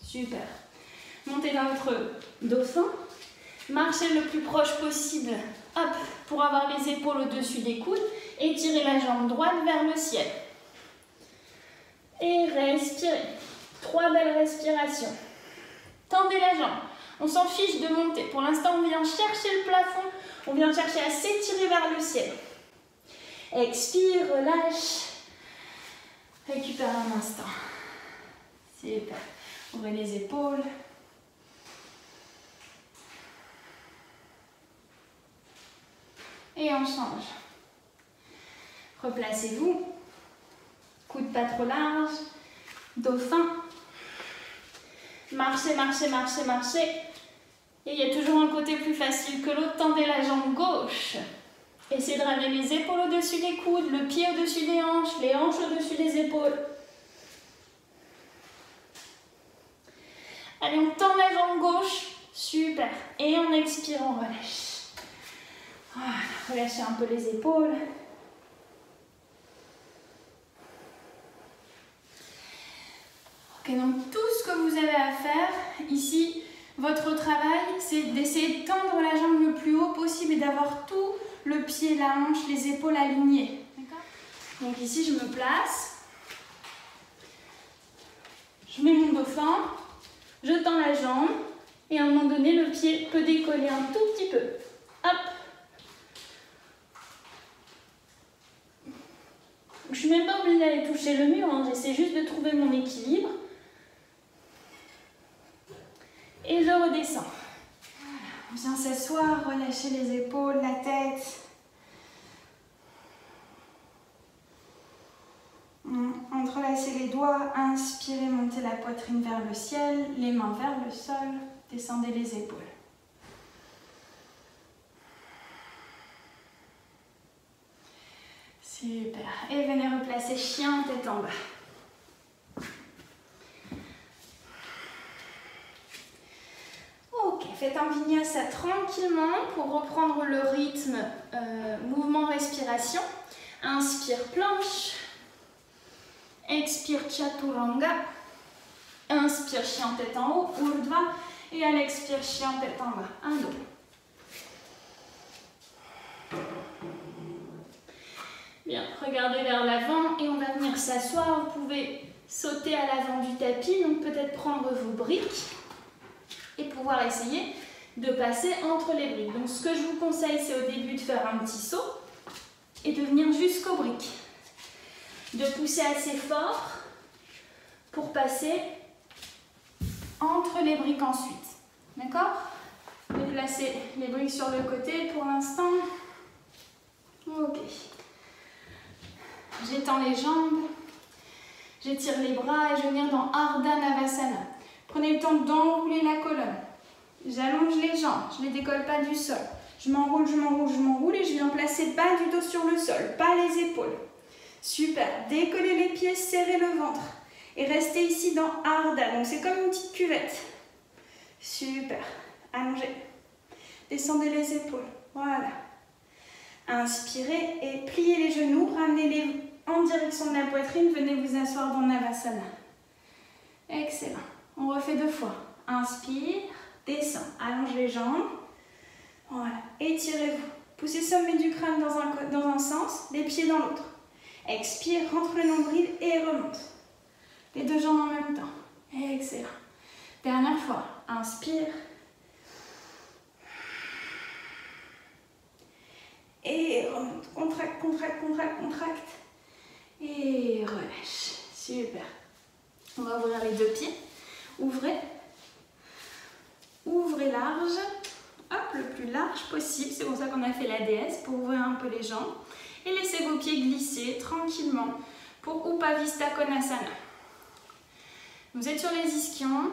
Super. Montez dans votre dauphin. Marchez le plus proche possible. Hop, pour avoir les épaules au-dessus des coudes. Étirez la jambe droite vers le ciel. Et respirez. 3 belles respirations. Tendez la jambe. On s'en fiche de monter. Pour l'instant, on vient chercher le plafond. On vient chercher à s'étirer vers le ciel. Expire, relâche. Récupère un instant. Super. Ouvrez les épaules. Et on change. Replacez-vous. Coude pas trop large. Dauphin. Marchez, marchez, marchez, marchez. Et il y a toujours un côté plus facile que l'autre. Tendez la jambe gauche. Essayez de ramener les épaules au-dessus des coudes, le pied au-dessus des hanches, les hanches au-dessus des épaules. Allez, on tend la jambe gauche. Super. Et on expire, on relâche. Voilà, relâchez un peu les épaules. Ok, donc tout ce que vous avez à faire ici, votre travail, c'est d'essayer de tendre la jambe le plus haut possible et d'avoir tout le pied, la hanche, les épaules alignées. Donc ici, je me place. Je mets mon dauphin. Je tends la jambe. Et à un moment donné, le pied peut décoller un tout petit peu. Hop. Je ne suis même pas obligée d'aller toucher le mur. Hein. J'essaie juste de trouver mon équilibre. Et je redescends. Voilà. On vient s'asseoir, relâcher les épaules, la tête. Entrelacez les doigts, inspirez, montez la poitrine vers le ciel, les mains vers le sol, descendez les épaules. Super. Et venez replacer chien, tête en bas. Ok, faites un vinyasa tranquillement pour reprendre le rythme mouvement-respiration. Inspire, planche. Expire, chaturanga. Inspire, chien, tête en haut, urdhva. Et à l'expire, chien, tête en bas. Un, deux. Bien, regardez vers l'avant et on va venir s'asseoir. Vous pouvez sauter à l'avant du tapis, donc peut-être prendre vos briques et pouvoir essayer de passer entre les briques. Donc ce que je vous conseille, c'est au début de faire un petit saut et de venir jusqu'aux briques. De pousser assez fort pour passer entre les briques ensuite. D'accord? Déplacez les briques sur le côté pour l'instant. Ok. J'étends les jambes, j'étire les bras et je viens dans Ardha Navasana. Prenez le temps d'enrouler la colonne. J'allonge les jambes, je ne les décolle pas du sol. Je m'enroule, je m'enroule, je m'enroule et je viens placer bas du dos sur le sol, pas les épaules. Super, décollez les pieds, serrez le ventre. Et restez ici dans Ardha, donc c'est comme une petite cuvette. Super, allongez. Descendez les épaules, voilà. Inspirez et pliez les genoux, ramenez-les en direction de la poitrine, venez vous asseoir dans Navasana. Excellent. On refait 2 fois. Inspire, descend, allonge les jambes. Voilà, étirez-vous. Poussez le sommet du crâne dans un sens, les pieds dans l'autre. Expire, rentre le nombril et remonte. Les 2 jambes en même temps. Excellent. Dernière fois. Inspire. Et remonte. Contracte, contracte, contracte, contracte. Et relâche. Super. On va ouvrir les 2 pieds. Ouvrez. Ouvrez large. Hop, le plus large possible. C'est pour ça qu'on a fait la déesse, pour ouvrir un peu les jambes. Et laissez vos pieds glisser tranquillement pour Upavista Konasana. Vous êtes sur les ischions.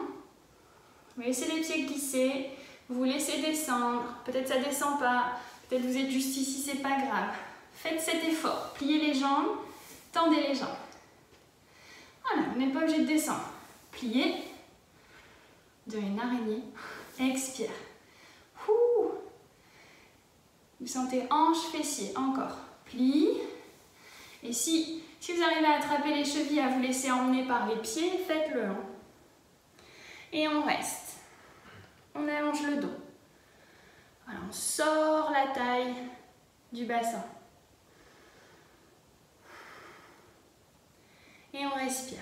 Vous laissez les pieds glisser. Vous laissez descendre. Peut-être ça ne descend pas. Peut-être vous êtes juste ici, c'est pas grave. Faites cet effort. Pliez les jambes. Tendez les jambes. Voilà, vous n'êtes pas obligé de descendre. Pliez. De une araignée. Expire. Ouh. Vous sentez hanche, fessier. Encore. Plie. Et si vous arrivez à attraper les chevilles, à vous laisser emmener par les pieds, faites-le. Et on reste. On allonge le dos. Voilà, on sort la taille du bassin. Et on respire.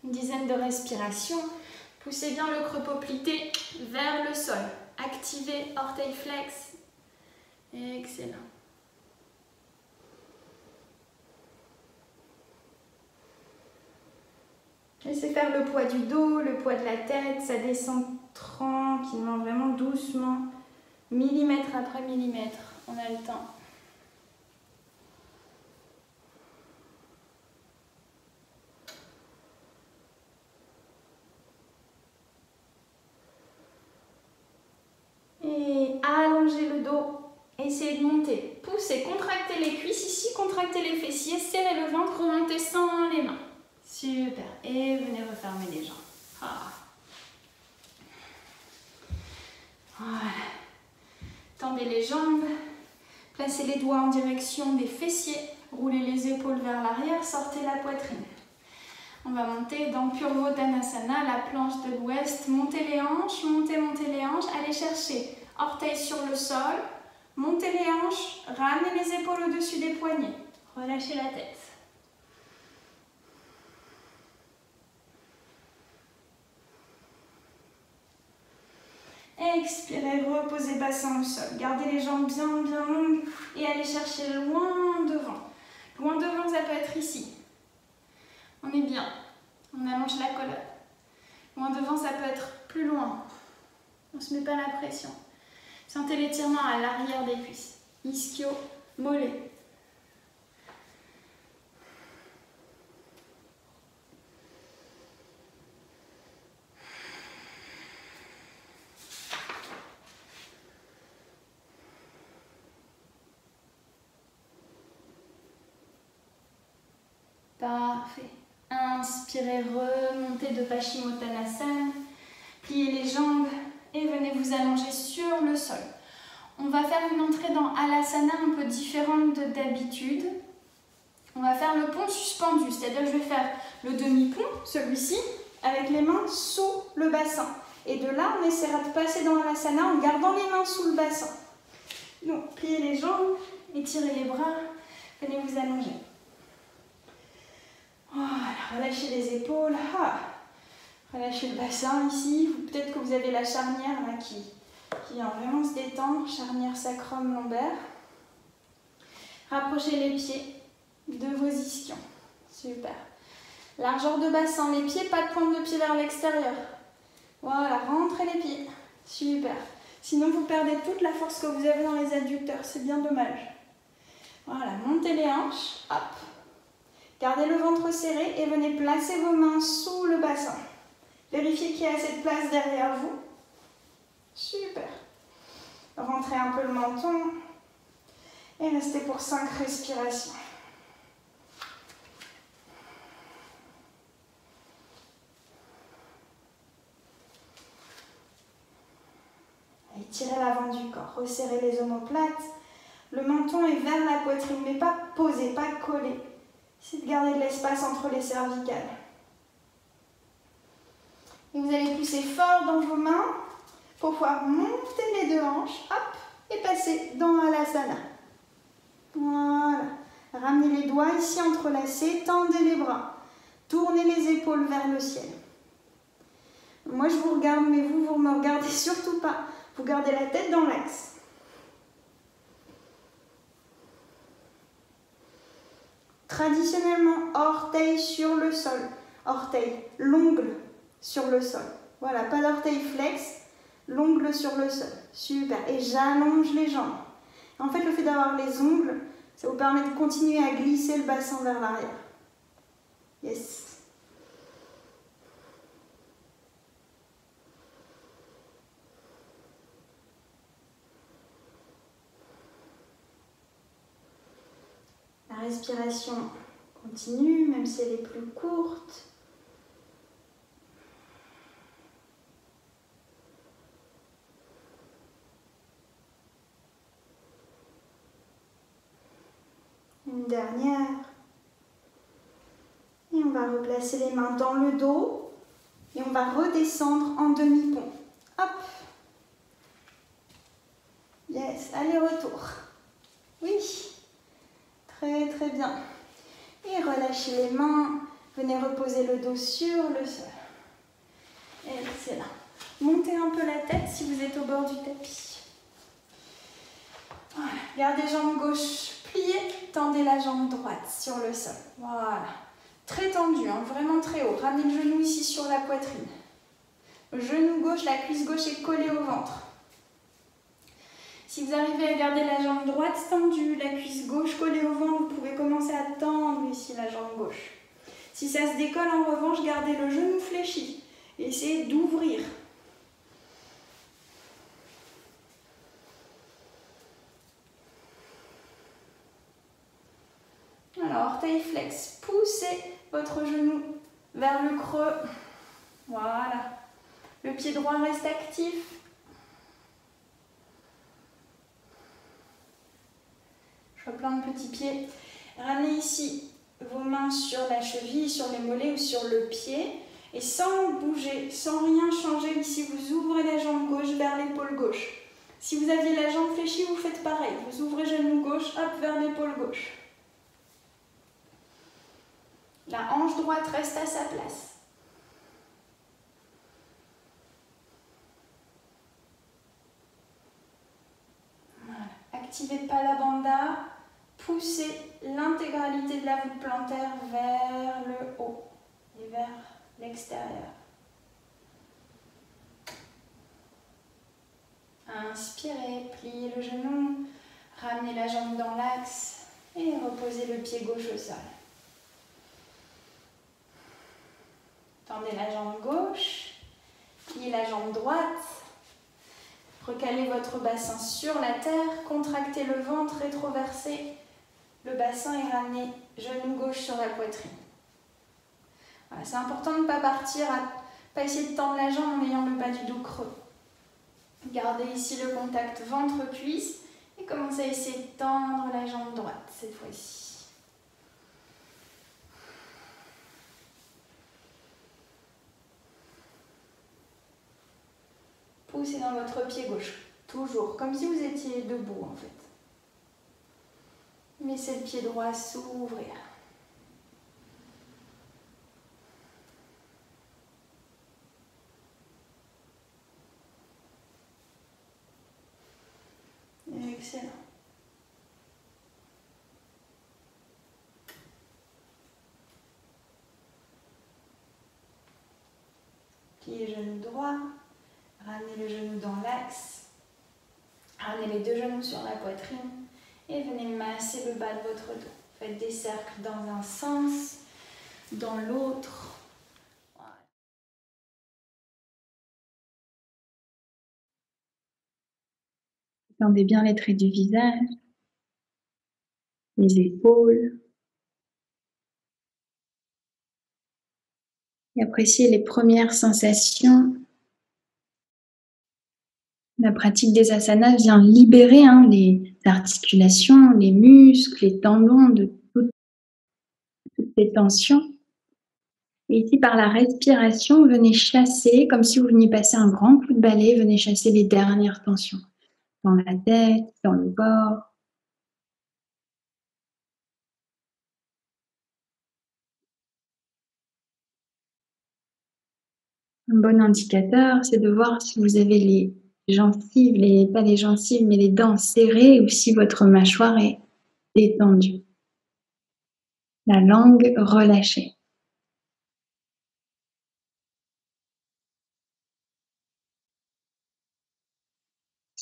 Une dizaine de respirations. Poussez bien le creux poplité vers le sol. Activez orteil flex. Excellent. Laissez faire le poids du dos, le poids de la tête. Ça descend tranquillement, vraiment doucement. Millimètre après millimètre. On a le temps. Et allongez le dos. Essayez essayez de monter. Poussez, contractez les cuisses ici, contractez les fessiers, serrez le ventre, remontez sans les mains. Super. Et venez refermer les jambes. Ah. Voilà. Tendez les jambes. Placez les doigts en direction des fessiers. Roulez les épaules vers l'arrière, sortez la poitrine. On va monter dans Purvottanasana, la planche de l'ouest. Montez les hanches, montez les hanches. Allez chercher orteils sur le sol. Montez les hanches, ramenez les épaules au-dessus des poignets. Relâchez la tête. Expirez, reposez bassin au sol. Gardez les jambes bien longues et allez chercher loin devant. Loin devant, ça peut être ici. On est bien. On allonge la colonne. Loin devant, ça peut être plus loin. On ne se met pas la pression. Sentez l'étirement à l'arrière des cuisses. Ischio, mollet. Parfait. Inspirez, remontez de Paschimottanasana. Pliez les jambes et venez vous allonger sur le sol. On va faire une entrée dans Alasana un peu différente d'habitude. On va faire le pont suspendu, c'est-à-dire que je vais faire le demi-pont, celui-ci, avec les mains sous le bassin. Et de là, on essaiera de passer dans Alasana en gardant les mains sous le bassin. Donc, pliez les jambes, étirez les bras, venez vous allonger. Voilà, relâchez les épaules. Ah. Relâchez le bassin ici. Peut-être que vous avez la charnière là, qui vient vraiment se détendre. Charnière sacrum-lombaire. Rapprochez les pieds de vos ischions. Super. Largeur de bassin, les pieds, pas de pointe de pied vers l'extérieur. Voilà, rentrez les pieds. Super. Sinon, vous perdez toute la force que vous avez dans les adducteurs. C'est bien dommage. Voilà, montez les hanches. Hop. Gardez le ventre serré et venez placer vos mains sous le bassin. Vérifiez qu'il y a assez de place derrière vous. Super. Rentrez un peu le menton et restez pour 5 respirations. Étirez l'avant du corps, resserrez les omoplates. Le menton est vers la poitrine, mais pas posé, pas collé. C'est de garder de l'espace entre les cervicales. Et vous allez pousser fort dans vos mains pour pouvoir monter les deux hanches, hop, et passer dans Alasana. Voilà. Ramenez les doigts ici entrelacés, tendez les bras. Tournez les épaules vers le ciel. Moi, je vous regarde, mais vous ne me regardez surtout pas. Vous gardez la tête dans l'axe. Traditionnellement, orteil sur le sol. Orteil, l'ongle sur le sol. Voilà, pas d'orteil flex, l'ongle sur le sol. Super. Et j'allonge les jambes. En fait, le fait d'avoir les ongles, ça vous permet de continuer à glisser le bassin vers l'arrière. Yes. La respiration continue, même si elle est plus courte. Une dernière. Et on va replacer les mains dans le dos. Et on va redescendre en demi-pont. Hop. Yes, allez-retour. Oui. Très très bien. Et relâchez les mains. Venez reposer le dos sur le sol. Excellent. Montez un peu la tête si vous êtes au bord du tapis. Voilà. Gardez jambe gauche pliée. Tendez la jambe droite sur le sol. Voilà. Très tendu, hein, vraiment très haut. Ramenez le genou ici sur la poitrine. Le genou gauche, la cuisse gauche est collée au ventre. Si vous arrivez à garder la jambe droite tendue, la cuisse gauche collée au ventre, vous pouvez commencer à tendre ici la jambe gauche. Si ça se décolle, en revanche, gardez le genou fléchi. Essayez d'ouvrir. orteil flex. Poussez votre genou vers le creux. Voilà. Le pied droit reste actif. Je vois plein de petits pieds. Ramenez ici vos mains sur la cheville, sur les mollets ou sur le pied. Et sans bouger, sans rien changer, ici vous ouvrez la jambe gauche vers l'épaule gauche. Si vous aviez la jambe fléchie, vous faites pareil. Vous ouvrez genou gauche, hop, vers l'épaule gauche. La hanche droite reste à sa place. Voilà. Activez pas la banda. Poussez l'intégralité de la voûte plantaire vers le haut et vers l'extérieur. Inspirez, pliez le genou, ramenez la jambe dans l'axe et reposez le pied gauche au sol. Tendez la jambe gauche, pliez la jambe droite, recalez votre bassin sur la terre, contractez le ventre, rétroversez le bassin et ramenez genou gauche sur la poitrine. Voilà, c'est important de ne pas partir, pas essayer de tendre la jambe en ayant le bas du dos creux. Gardez ici le contact ventre-cuisse et commencez à essayer de tendre la jambe droite cette fois-ci. Poussez dans votre pied gauche, toujours, comme si vous étiez debout en fait. Laissez le pied droit s'ouvrir. Excellent. Pliez genou droit, ramenez le genou dans l'axe, ramenez les deux genoux sur la poitrine et venez masser le bas de votre dos. Faites des cercles dans un sens, dans l'autre. Voilà. Tendez bien les traits du visage, les épaules. Et appréciez les premières sensations. La pratique des asanas vient libérer les articulations, les muscles, les tendons de toutes ces tensions. Et ici, par la respiration, venez chasser, comme si vous veniez passer un grand coup de balai, venez chasser les dernières tensions. Dans la tête, dans le corps. Un bon indicateur, c'est de voir si vous avez les gencives, pas les gencives, mais les dents serrées ou si votre mâchoire est détendue. La langue relâchée.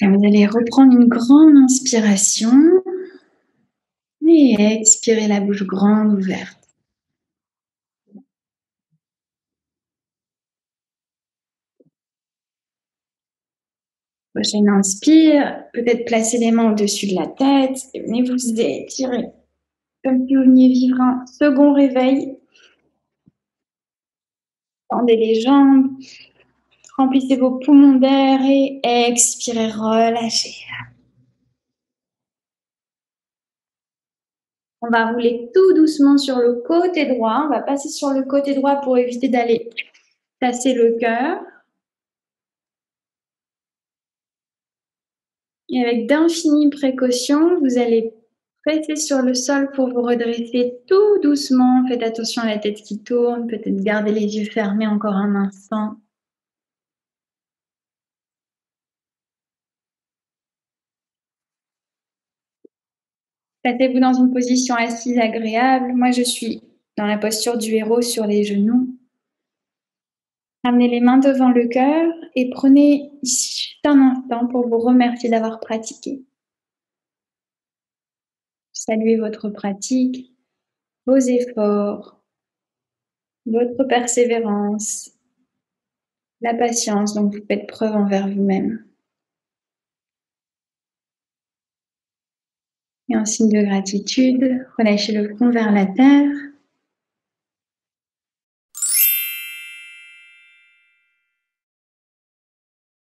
Et vous allez reprendre une grande inspiration et expirer la bouche grande ouverte. Prochaine inspire, peut-être placer les mains au-dessus de la tête et venez vous étirer comme si vous veniez vivre un second réveil. Tendez les jambes, remplissez vos poumons d'air et expirez, relâchez. On va rouler tout doucement sur le côté droit. On va passer sur le côté droit pour éviter d'aller tasser le cœur. Et avec d'infinies précautions, vous allez presser sur le sol pour vous redresser tout doucement. Faites attention à la tête qui tourne. Peut-être garder les yeux fermés encore un instant. Placez-vous dans une position assise agréable. Moi, je suis dans la posture du héros sur les genoux. Ramenez les mains devant le cœur et prenez ici un instant pour vous remercier d'avoir pratiqué. Saluez votre pratique, vos efforts, votre persévérance, la patience dont vous faites preuve envers vous-même. Et en signe de gratitude, relâchez le front vers la terre.